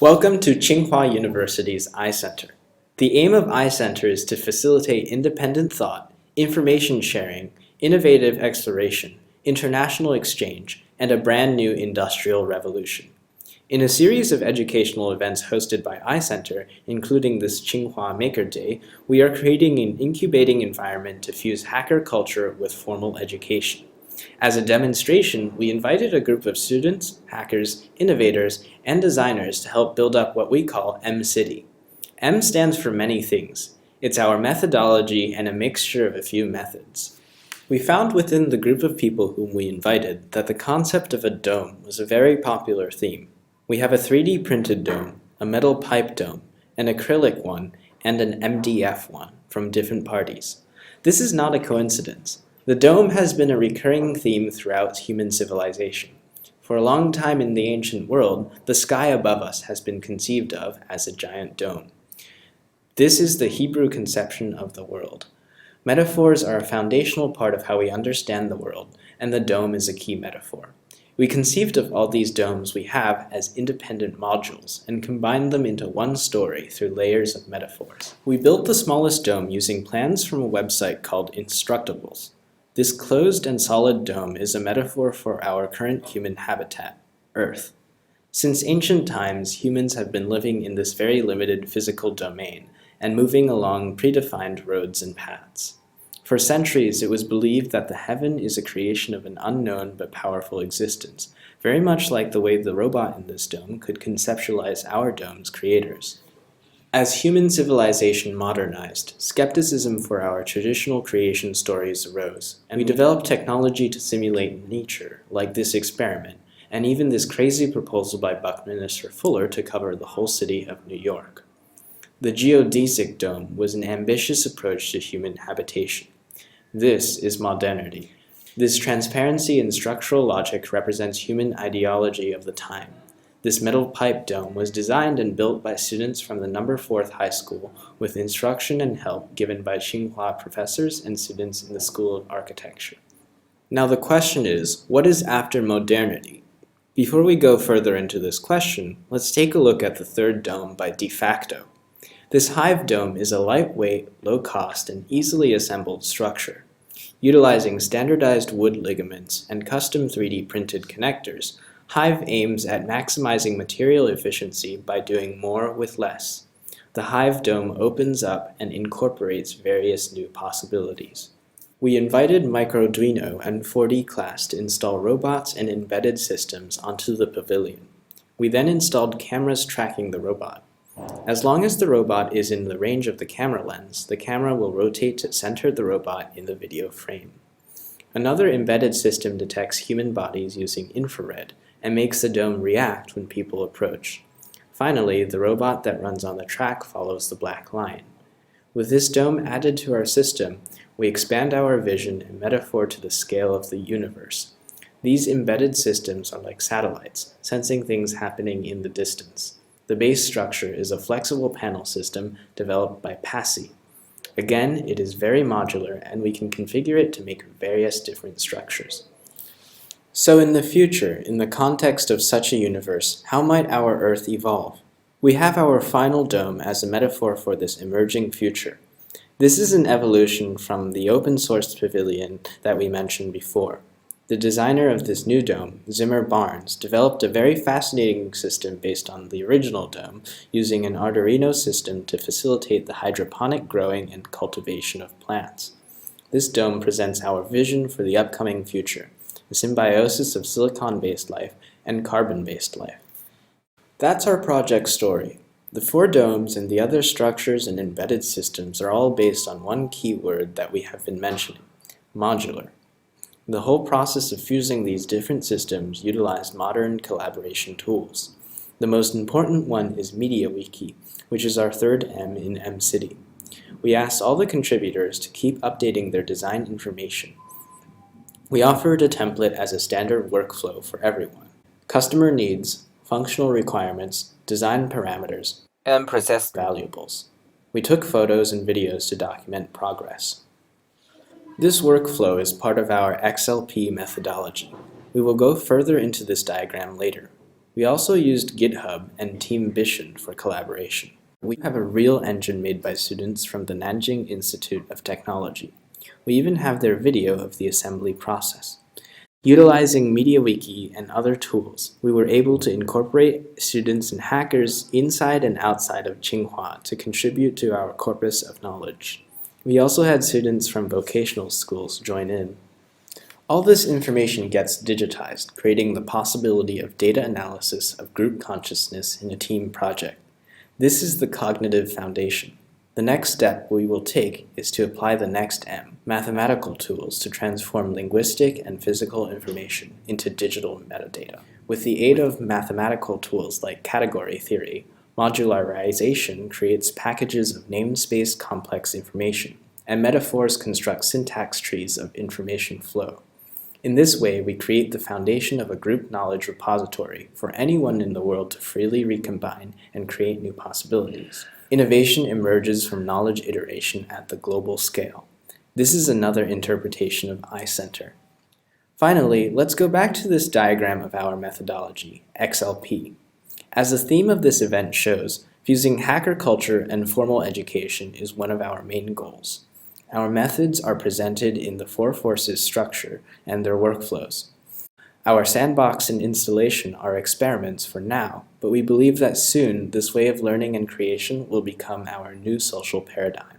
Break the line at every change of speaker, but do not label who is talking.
Welcome to Tsinghua University's i.Center. The aim of i.Center is to facilitate independent thought, information sharing, innovative exploration, international exchange, and a brand new industrial revolution. In a series of educational events hosted by i.Center, including this Tsinghua Maker Day, we are creating an incubating environment to fuse hacker culture with formal education. As a demonstration, we invited a group of students, hackers, innovators, and designers to help build up what we call M-City. M stands for many things. It's our methodology and a mixture of a few methods. We found within the group of people whom we invited that the concept of a dome was a very popular theme. We have a 3D printed dome, a metal pipe dome, an acrylic one, and an MDF one from different parties. This is not a coincidence. The dome has been a recurring theme throughout human civilization. For a long time in the ancient world, the sky above us has been conceived of as a giant dome. This is the Hebrew conception of the world. Metaphors are a foundational part of how we understand the world, and the dome is a key metaphor. We conceived of all these domes we have as independent modules and combined them into one story through layers of metaphors. We built the smallest dome using plans from a website called Instructables. This closed and solid dome is a metaphor for our current human habitat, Earth. Since ancient times, humans have been living in this very limited physical domain and moving along predefined roads and paths. For centuries, it was believed that the heaven is a creation of an unknown but powerful existence, very much like the way the robot in this dome could conceptualize our dome's creators. As human civilization modernized, skepticism for our traditional creation stories arose, and we developed technology to simulate nature, like this experiment, and even this crazy proposal by Buckminster Fuller to cover the whole city of New York. The geodesic dome was an ambitious approach to human habitation. This is modernity. This transparency and structural logic represents human ideology of the time. This metal pipe dome was designed and built by students from the No. 4th High School with instruction and help given by Tsinghua professors and students in the School of Architecture. Now the question is, what is after modernity? Before we go further into this question, let's take a look at the third dome by de facto. This hive dome is a lightweight, low-cost, and easily assembled structure. Utilizing standardized wood ligaments and custom 3D printed connectors, Hive aims at maximizing material efficiency by doing more with less. The Hive dome opens up and incorporates various new possibilities. We invited Microarduino and 4D class to install robots and embedded systems onto the pavilion. We then installed cameras tracking the robot. As long as the robot is in the range of the camera lens, the camera will rotate to center the robot in the video frame. Another embedded system detects human bodies using infrared and makes the dome react when people approach. Finally, the robot that runs on the track follows the black line. With this dome added to our system, we expand our vision and metaphor to the scale of the universe. These embedded systems are like satellites, sensing things happening in the distance. The base structure is a flexible panel system developed by PACEE-A. Again, it is very modular, and we can configure it to make various different structures. So in the future, in the context of such a universe, how might our Earth evolve? We have our final dome as a metaphor for this emerging future. This is an evolution from the open source pavilion that we mentioned before. The designer of this new dome, Zimmer Barnes, developed a very fascinating system based on the original dome, using an Arduino system to facilitate the hydroponic growing and cultivation of plants. This dome presents our vision for the upcoming future, the symbiosis of silicon-based life and carbon-based life. That's our project story. The 4 domes and the other structures and embedded systems are all based on one key word that we have been mentioning, modular. The whole process of fusing these different systems utilized modern collaboration tools. The most important one is mediaWiki, which is our third M in M-City. We asked all the contributors to keep updating their design information. We offered a template as a standard workflow for everyone. Customer needs, functional requirements, design parameters, and process valuables. We took photos and videos to document progress. This workflow is part of our XLP methodology. We will go further into this diagram later. We also used GitHub and Team Vision for collaboration. We have a real engine made by students from the Nanjing Institute of Technology. We even have their video of the assembly process. Utilizing mediaWiki and other tools, we were able to incorporate students and hackers inside and outside of Tsinghua to contribute to our corpus of knowledge. We also had students from vocational schools join in. All this information gets digitized, creating the possibility of data analysis of group consciousness in a team project. This is the cognitive foundation. The next step we will take is to apply the next M, mathematical tools, to transform linguistic and physical information into digital metadata. With the aid of mathematical tools like category theory, modularization creates packages of namespace complex information, and metaphors construct syntax trees of information flow. In this way, we create the foundation of a group knowledge repository for anyone in the world to freely recombine and create new possibilities. Innovation emerges from knowledge iteration at the global scale. This is another interpretation of i.Center. Finally, let's go back to this diagram of our methodology, XLP. As the theme of this event shows, fusing hacker culture and formal education is one of our main goals. Our methods are presented in the 4 forces structure and their workflows. Our sandbox and installation are experiments for now, but we believe that soon this way of learning and creation will become our new social paradigm.